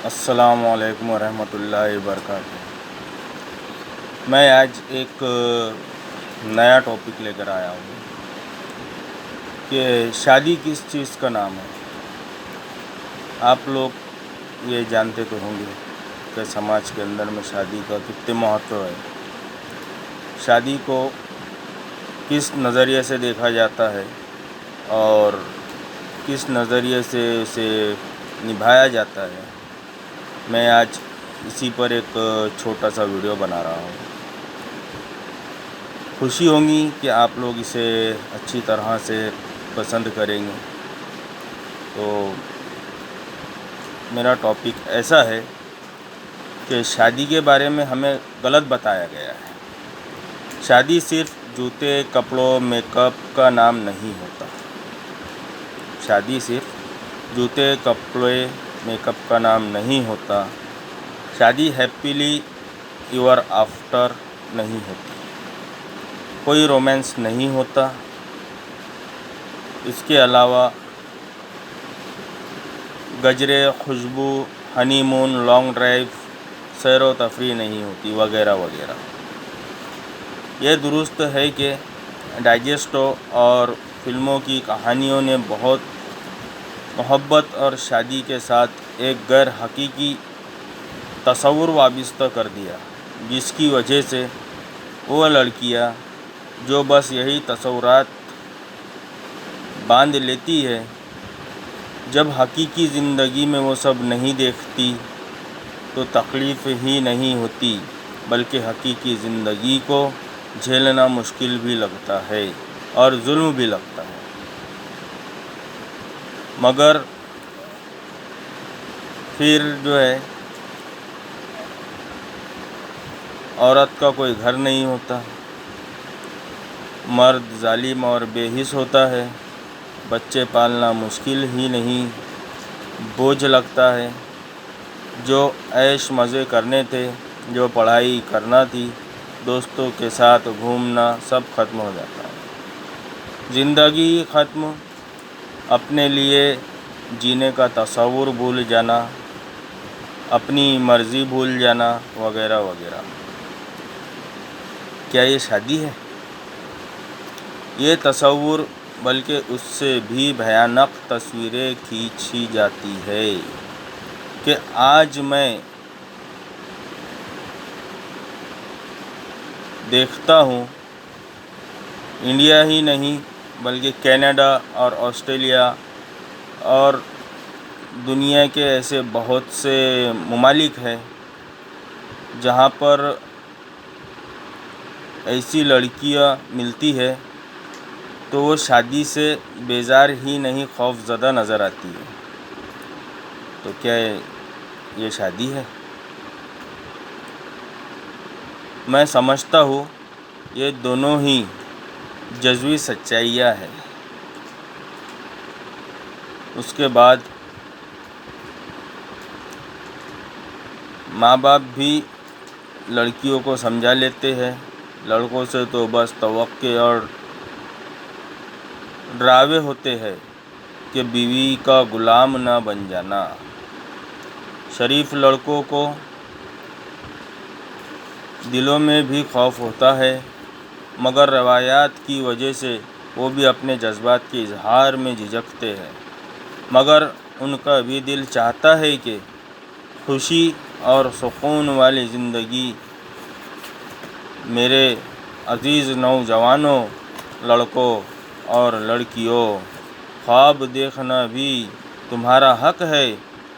السلام علیکم ورحمۃ اللہ وبرکاتہ۔ میں آج ایک نیا ٹاپک لے کر آیا ہوں کہ شادی کس چیز کا نام ہے۔ آپ لوگ یہ جانتے تو ہوں گے کہ سماج کے اندر میں شادی کا کتنے مہتو ہے، شادی کو کس نظریے سے دیکھا جاتا ہے اور کس نظریے سے اسے نبھایا جاتا ہے۔ میں آج اسی پر ایک چھوٹا سا ویڈیو بنا رہا ہوں۔ خوشی ہوگی کہ آپ لوگ اسے اچھی طرح سے پسند کریں گے۔ تو میرا ٹاپک ایسا ہے کہ شادی کے بارے میں ہمیں غلط بتایا گیا ہے۔ شادی صرف جوتے، کپڑوں، میک اپ کا نام نہیں ہوتا۔ شادی صرف جوتے، کپڑے، میک اپ کا نام نہیں ہوتا۔ شادی ہیپیلی ایور آفٹر نہیں ہوتی، کوئی رومانس نہیں ہوتا۔ اس کے علاوہ گجرے، خوشبو، ہنی مون، لانگ ڈرائیو، سیر و تفریح نہیں ہوتی، وغیرہ وغیرہ۔ یہ درست ہے کہ ڈائجسٹوں اور فلموں کی کہانیوں نے بہت محبت اور شادی کے ساتھ ایک غیر حقیقی تصور وابستہ کر دیا، جس کی وجہ سے وہ لڑکیاں جو بس یہی تصورات باندھ لیتی ہے، جب حقیقی زندگی میں وہ سب نہیں دیکھتی تو تکلیف ہی نہیں ہوتی بلکہ حقیقی زندگی کو جھیلنا مشکل بھی لگتا ہے اور ظلم بھی لگتا ہے۔ مگر پھر جو ہے عورت کا کوئی گھر نہیں ہوتا، مرد ظالم اور بے حس ہوتا ہے، بچے پالنا مشکل ہی نہیں، بوجھ لگتا ہے۔ جو عیش مزے کرنے تھے، جو پڑھائی کرنا تھی، دوستوں کے ساتھ گھومنا، سب ختم ہو جاتا ہے۔ زندگی ختم، اپنے لیے جینے کا تصور بھول جانا، اپنی مرضی بھول جانا، وغیرہ وغیرہ۔ کیا یہ شادی ہے؟ یہ تصور بلکہ اس سے بھی بھیانک تصویریں کھینچی جاتی ہے کہ آج میں دیکھتا ہوں انڈیا ہی نہیں بلکہ کینیڈا اور آسٹریلیا اور دنیا کے ایسے بہت سے ممالک ہیں جہاں پر ایسی لڑکیاں ملتی ہے تو وہ شادی سے بیزار ہی نہیں، خوف زدہ نظر آتی ہے۔ تو کیا یہ شادی ہے؟ میں سمجھتا ہوں یہ دونوں ہی جزوی سچائیاں ہیں۔ اس کے بعد ماں باپ بھی لڑکیوں کو سمجھا لیتے ہیں، لڑکوں سے تو بس توقع اور ڈراوے ہوتے ہیں کہ بیوی کا غلام نہ بن جانا۔ شریف لڑکوں کو دلوں میں بھی خوف ہوتا ہے، مگر روایات کی وجہ سے وہ بھی اپنے جذبات کے اظہار میں جھجکتے ہیں۔ مگر ان کا بھی دل چاہتا ہے کہ خوشی اور سکون والی زندگی۔ میرے عزیز نوجوانوں، لڑکوں اور لڑکیوں، خواب دیکھنا بھی تمہارا حق ہے،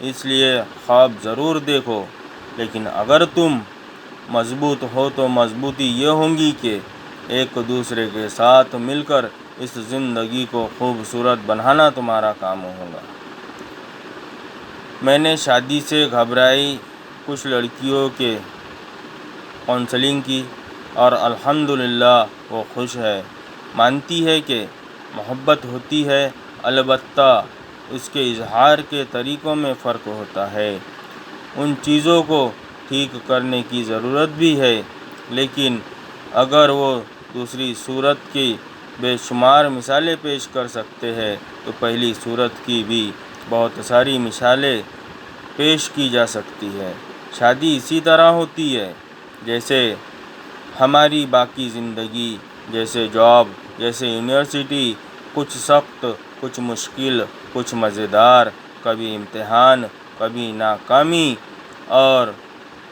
اس لیے خواب ضرور دیکھو، لیکن اگر تم مضبوط ہو تو مضبوطی یہ ہوگی کہ ایک دوسرے کے ساتھ مل کر اس زندگی کو خوبصورت بنانا تمہارا کام ہوگا۔ میں نے شادی سے گھبرائی کچھ لڑکیوں کے کونسلنگ کی اور الحمدللہ وہ خوش ہے، مانتی ہے کہ محبت ہوتی ہے، البتہ اس کے اظہار کے طریقوں میں فرق ہوتا ہے۔ ان چیزوں کو ٹھیک کرنے کی ضرورت بھی ہے، لیکن اگر وہ دوسری صورت کی بے شمار مثالیں پیش کر سکتے ہیں تو پہلی صورت کی بھی بہت ساری مثالیں پیش کی جا سکتی ہے۔ شادی اسی طرح ہوتی ہے جیسے ہماری باقی زندگی، جیسے جاب، جیسے یونیورسٹی، کچھ سخت، کچھ مشکل، کچھ مزیدار، کبھی امتحان، کبھی ناکامی اور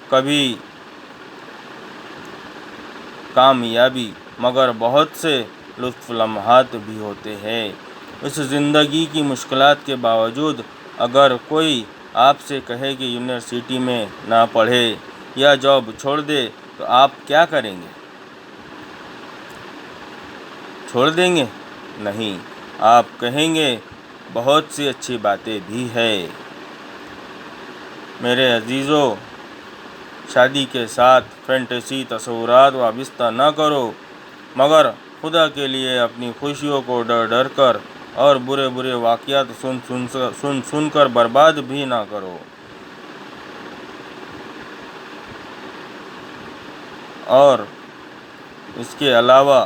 کبھی کامیابی، مگر بہت سے لطف لمحات بھی ہوتے ہیں۔ اس زندگی کی مشکلات کے باوجود اگر کوئی آپ سے کہے کہ یونیورسٹی میں نہ پڑھے یا جاب چھوڑ دے تو آپ کیا کریں گے؟ چھوڑ دیں گے؟ نہیں، آپ کہیں گے بہت سی اچھی باتیں بھی ہیں۔ میرے عزیزو، شادی کے ساتھ فینٹیسی تصورات وابستہ نہ کرو، مگر خدا کے لیے اپنی خوشیوں کو ڈر ڈر کر اور برے برے واقعات سن کر برباد بھی نہ کرو۔ اور اس کے علاوہ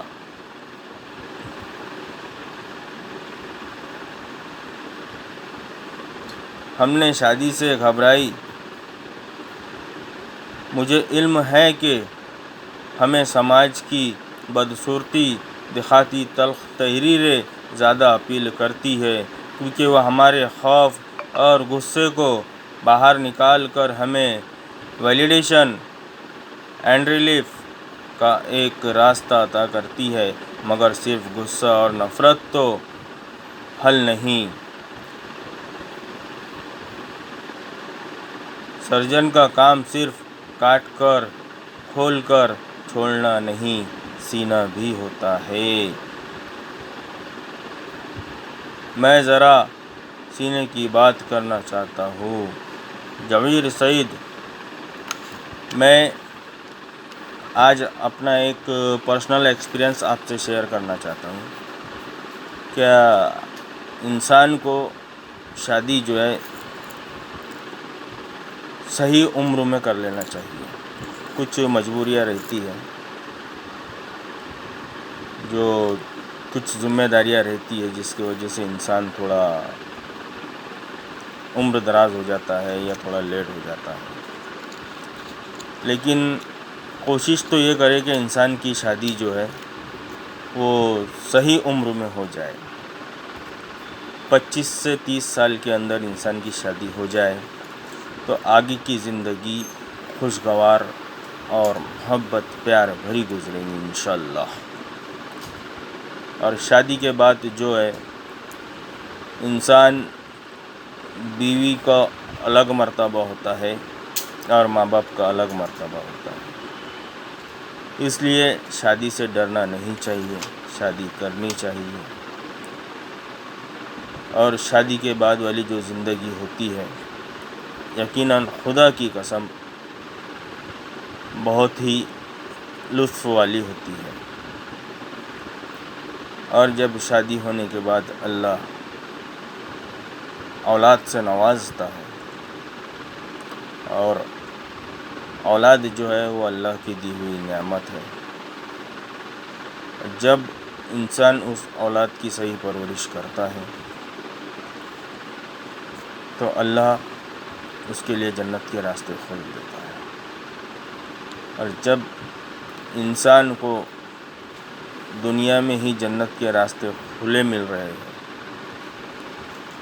ہم نے شادی سے گھبرائی۔ مجھے علم ہے کہ ہمیں سماج کی بدصورتی دکھاتی تلخ تحریریں زیادہ اپیل کرتی ہے، کیونکہ وہ ہمارے خوف اور غصے کو باہر نکال کر ہمیں ویلیڈیشن اینڈ ریلیف کا ایک راستہ عطا کرتی ہے، مگر صرف غصہ اور نفرت تو حل نہیں۔ سرجن کا کام صرف کاٹ کر کھول کر چھوڑنا نہیں، سینا بھی ہوتا ہے۔ میں ذرا سینے کی بات کرنا چاہتا ہوں۔ جویر سعید، میں آج اپنا ایک پرسنل ایکسپیرئنس آپ سے شیئر کرنا چاہتا ہوں۔ کیا انسان کو شادی جو ہے صحیح عمر میں کر لینا چاہیے۔ کچھ مجبوریاں رہتی ہیں، جو کچھ ذمہ داریاں رہتی ہے جس کی وجہ سے انسان تھوڑا عمر دراز ہو جاتا ہے یا تھوڑا لیٹ ہو جاتا ہے، لیکن کوشش تو یہ کرے کہ انسان کی شادی جو ہے وہ صحیح عمر میں ہو جائے۔ 25 سے 30 سال کے اندر انسان کی شادی ہو جائے تو آگے کی زندگی خوشگوار اور محبت پیار بھری گزرے گی انشاءاللہ۔ اور شادی کے بعد جو ہے انسان بیوی کا الگ مرتبہ ہوتا ہے اور ماں باپ کا الگ مرتبہ ہوتا ہے، اس لیے شادی سے ڈرنا نہیں چاہیے، شادی کرنی چاہیے۔ اور شادی کے بعد والی جو زندگی ہوتی ہے یقیناً خدا کی قسم بہت ہی لطف والی ہوتی ہے۔ اور جب شادی ہونے کے بعد اللہ اولاد سے نوازتا ہے، اور اولاد جو ہے وہ اللہ کی دی ہوئی نعمت ہے، جب انسان اس اولاد کی صحیح پرورش کرتا ہے تو اللہ اس کے لیے جنت کے راستے کھول دیتا ہے۔ اور جب انسان کو دنیا میں ہی جنت کے راستے کھلے مل رہے ہیں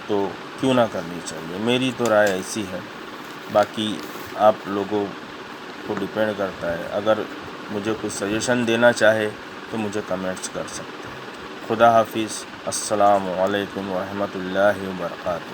تو کیوں نہ کرنی چاہیے۔ میری تو رائے ایسی ہے، باقی آپ لوگوں کو ڈیپینڈ کرتا ہے۔ اگر مجھے کچھ سجیشن دینا چاہے تو مجھے کمنٹس کر سکتے ہیں۔ خدا حافظ، السلام علیکم ورحمۃ اللہ وبرکاتہ۔